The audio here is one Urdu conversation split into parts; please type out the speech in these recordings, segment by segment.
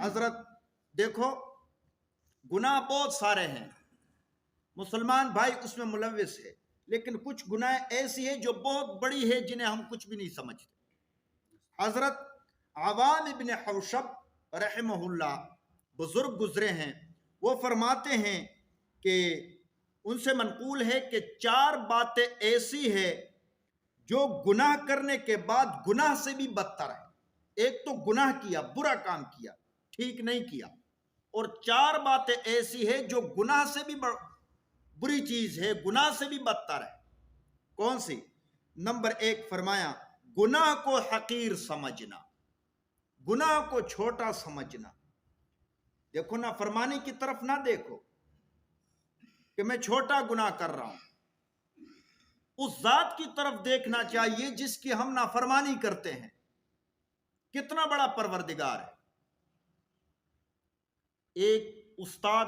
حضرت دیکھو گناہ بہت سارے ہیں، مسلمان بھائی اس میں ملوث ہے، لیکن کچھ گناہ ایسی ہے جو بہت بڑی ہے جنہیں ہم کچھ بھی نہیں سمجھتے۔ حضرت عوام ابن حوشب رحمہ اللہ بزرگ گزرے ہیں، وہ فرماتے ہیں کہ ان سے منقول ہے کہ 4 باتیں ایسی ہے جو گناہ کرنے کے بعد گناہ سے بھی بدتر ہے۔ ایک تو گناہ کیا، برا کام کیا، ٹھیک نہیں کیا، اور 4 باتیں ایسی ہے جو گناہ سے بھی بری چیز ہے، گناہ سے بھی بدتر ہے۔ کون سی؟ نمبر 1 فرمایا گناہ کو حقیر سمجھنا، گناہ کو چھوٹا سمجھنا۔ دیکھو نا، فرمانی کی طرف نہ دیکھو کہ میں چھوٹا گناہ کر رہا ہوں، اس ذات کی طرف دیکھنا چاہیے جس کی ہم نافرمانی کرتے ہیں، کتنا بڑا پروردگار ہے۔ ایک استاد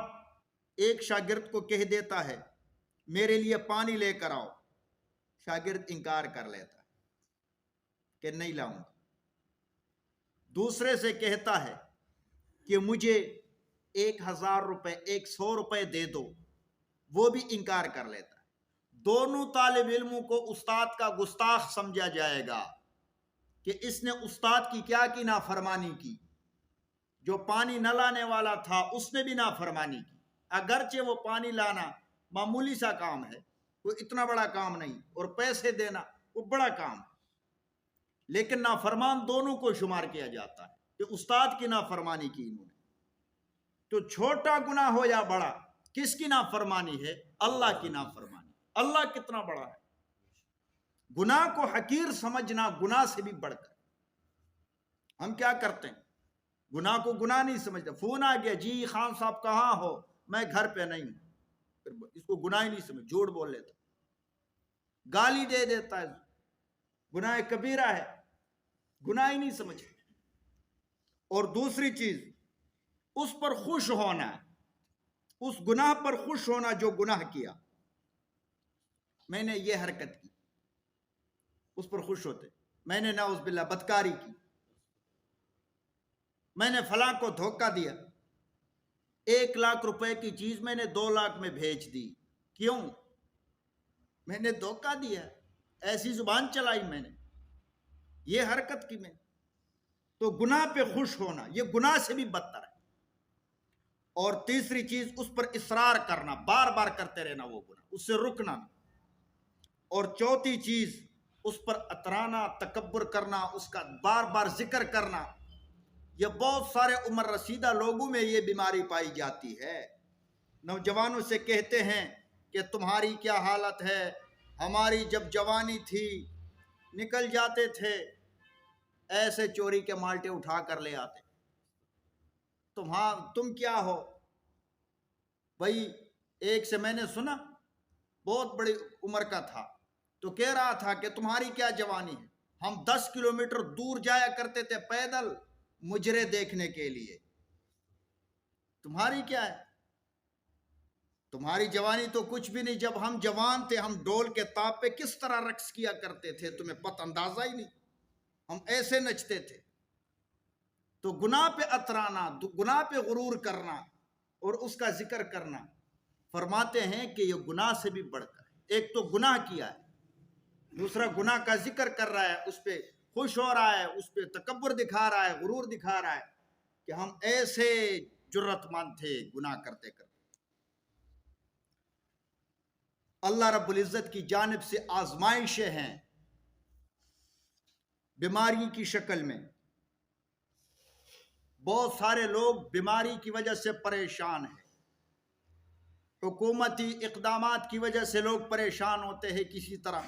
ایک شاگرد کو کہہ دیتا ہے میرے لیے پانی لے کر آؤ، شاگرد انکار کر لیتا ہے کہ نہیں لاؤں گا۔ دوسرے سے کہتا ہے کہ مجھے 1000 روپے 100 روپے دے دو، وہ بھی انکار کر لیتا ہے۔ دونوں طالب علموں کو استاد کا گستاخ سمجھا جائے گا کہ اس نے استاد کی کیا کی؟ نافرمانی کی۔ جو پانی نہ لانے والا تھا اس نے بھی نافرمانی کی، اگرچہ وہ پانی لانا معمولی سا کام ہے، کوئی اتنا بڑا کام نہیں، اور پیسے دینا وہ بڑا کام ہے، لیکن نافرمان دونوں کو شمار کیا جاتا ہے کہ استاد کی نافرمانی کی انہوں نے۔ تو چھوٹا گناہ ہو یا بڑا، کس کی نافرمانی ہے؟ اللہ کی نافرمانی۔ اللہ کتنا بڑا ہے۔ گناہ کو حقیر سمجھنا، گناہ سے بھی بڑھ کر۔ ہم کیا کرتے ہیں؟ گناہ کو گناہ نہیں سمجھتے، فون آ گیا، جی خان صاحب کہاں ہو؟ میں گھر پہ نہیں ہوں، پھر اس کو گناہ ہی نہیں سمجھ، جھوٹ بول لیتا، گالی دے دیتا ہے، گناہ کبیرہ ہے، گناہ ہی نہیں سمجھتے۔ اور دوسری چیز اس پر خوش ہونا، اس گناہ پر خوش ہونا جو گناہ کیا، میں نے یہ حرکت کی، اس پر خوش ہوتے، میں نے نعوذ باللہ بدکاری کی، میں نے فلاں کو دھوکہ دیا، 1 لاکھ روپے کی چیز میں نے 2 لاکھ میں بھیج دی، کیوں؟ میں نے دھوکہ دیا، ایسی زبان چلائی میں نے، یہ حرکت کی میں نے۔ تو گناہ پہ خوش ہونا یہ گناہ سے بھی بدتر ہے۔ اور تیسری چیز اس پر اصرار کرنا، بار بار کرتے رہنا وہ گناہ، اس سے رکنا۔ اور چوتھی چیز اس پر اترانا، تکبر کرنا، اس کا بار بار ذکر کرنا۔ یہ بہت سارے عمر رسیدہ لوگوں میں یہ بیماری پائی جاتی ہے۔ نوجوانوں سے کہتے ہیں کہ تمہاری کیا حالت ہے، ہماری جب جوانی تھی نکل جاتے تھے ایسے چوری کے مالٹے اٹھا کر لے آتے، تم کیا ہو بھائی؟ ایک سے میں نے سنا، بہت بڑی عمر کا تھا، تو کہہ رہا تھا کہ تمہاری کیا جوانی ہے، ہم 10 کلومیٹر دور جایا کرتے تھے پیدل مجرے دیکھنے کے لیے، تمہاری کیا ہے؟ تمہاری جوانی تو کچھ بھی نہیں، جب ہم جوان تھے ہم ڈول کے تاپ پہ کس طرح رقص کیا کرتے تھے، تمہیں پتہ اندازہ ہی نہیں، ہم ایسے نچتے تھے۔ تو گناہ پہ اترانا، گناہ پہ غرور کرنا اور اس کا ذکر کرنا، فرماتے ہیں کہ یہ گناہ سے بھی بڑھ کر، ایک تو گناہ کیا ہے، دوسرا گناہ کا ذکر کر رہا ہے، اس پہ خوش ہو رہا ہے، اس پہ تکبر دکھا رہا ہے، غرور دکھا رہا ہے کہ ہم ایسے جرت مند تھے گناہ کرتے کرتے۔ اللہ رب العزت کی جانب سے آزمائشیں ہیں بیماری کی شکل میں۔ بہت سارے لوگ بیماری کی وجہ سے پریشان ہیں، حکومتی اقدامات کی وجہ سے لوگ پریشان ہوتے ہیں کسی طرح،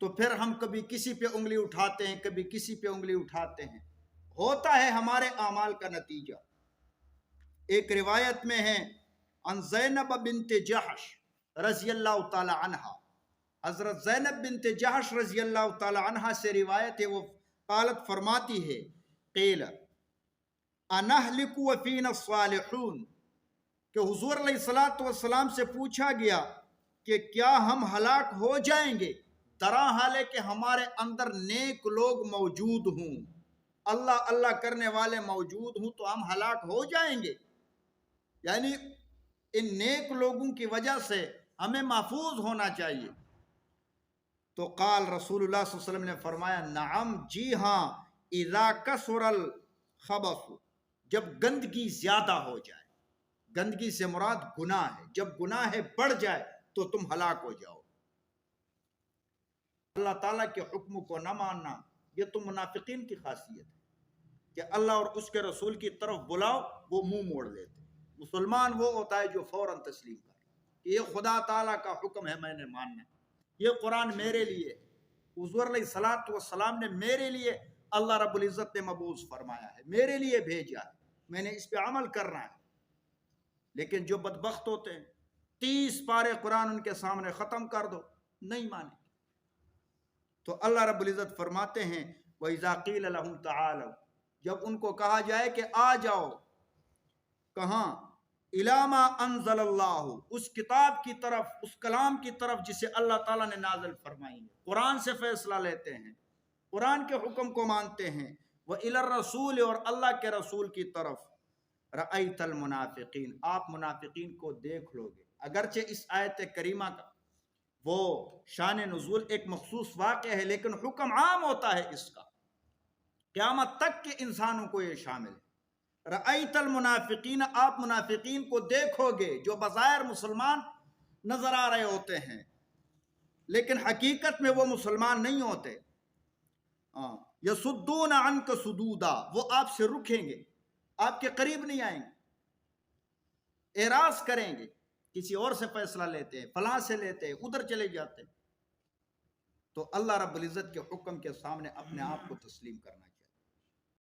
تو پھر ہم کبھی کسی پہ انگلی اٹھاتے ہیں، کبھی کسی پہ انگلی اٹھاتے ہیں، ہوتا ہے ہمارے اعمال کا نتیجہ۔ ایک روایت میں ہے عن زینب بنت جحش رضی اللہ تعالی عنہ، حضرت زینب بنت جحش رضی اللہ تعالی عنہ سے روایت ہے، وہ قالت فرماتی ہے قیل انہلک وفینا الصالحون، کہ حضور علیہ السلام سے پوچھا گیا کہ کیا ہم ہلاک ہو جائیں گے درا حال ہے کہ ہمارے اندر نیک لوگ موجود ہوں؟ اللہ اللہ کرنے والے موجود ہوں تو ہم ہلاک ہو جائیں گے. یعنی ان نیک لوگوں کی وجہ سے ہمیں محفوظ ہونا چاہیے. تو قال رسول اللہ صلی اللہ علیہ وسلم نے فرمایا نعم جی ہاں اذا کثر الخبث جب گندگی زیادہ ہو جائے. گندگی سے مراد گناہ ہے. جب گناہ بڑھ جائے تو تم ہلاک ہو جاؤ. اللہ تعالیٰ کے حکم کو نہ ماننا یہ تو منافقین کی خاصیت ہے کہ اللہ اور اس کے رسول کی طرف بلاؤ وہ منہ موڑ لیتے. مسلمان وہ ہوتا ہے جو فوراً تسلیم کرے کہ یہ خدا تعالیٰ کا حکم ہے میں نے ماننا ہے. یہ قرآن میرے لیے حضور علیہ الصلوۃ والسلام نے میرے لیے اللہ رب العزت نے مبعوث فرمایا ہے, میرے لیے بھیجا ہے, میں نے اس پہ عمل کرنا ہے. لیکن جو بدبخت ہوتے ہیں 30 پارے قرآن ان کے سامنے ختم کر دو نہیں مانے. تو اللہ رب العزت فرماتے ہیں وَإِذَا قِيلَ لَهُمْ تَعَالَوْا جب ان کو کہا جائے کہ آ جاؤ کہاں إِلَىٰ مَا أَنزَلَ اللَّهُ اس کتاب کی طرف, اس کلام کی طرف جسے اللہ تعالیٰ نے نازل فرمائی ہے. قرآن سے فیصلہ لیتے ہیں, قرآن کے حکم کو مانتے ہیں. وَإِلَى الرَّسُولِ اور اللہ کے رسول کی طرف. رَأَيْتَ الْمُنَافِقِينَ آپ منافقین کو دیکھ لو گے. اگرچہ اس آیت کریمہ کا وہ شان نزول ایک مخصوص واقع ہے لیکن حکم عام ہوتا ہے اس کا, قیامت تک کے انسانوں کو یہ شامل ہے. رأیت المنافقین آپ منافقین کو دیکھو گے جو بظاہر مسلمان نظر آ رہے ہوتے ہیں لیکن حقیقت میں وہ مسلمان نہیں ہوتے. یصدون عنک صدودا وہ آپ سے رکیں گے, آپ کے قریب نہیں آئیں گے, اعراض کریں گے, کسی اور سے فیصلہ لیتے ہیں, فلاں سے لیتے ہیں, ادھر چلے جاتے ہیں. تو اللہ رب العزت کے حکم کے سامنے اپنے آپ کو تسلیم کرنا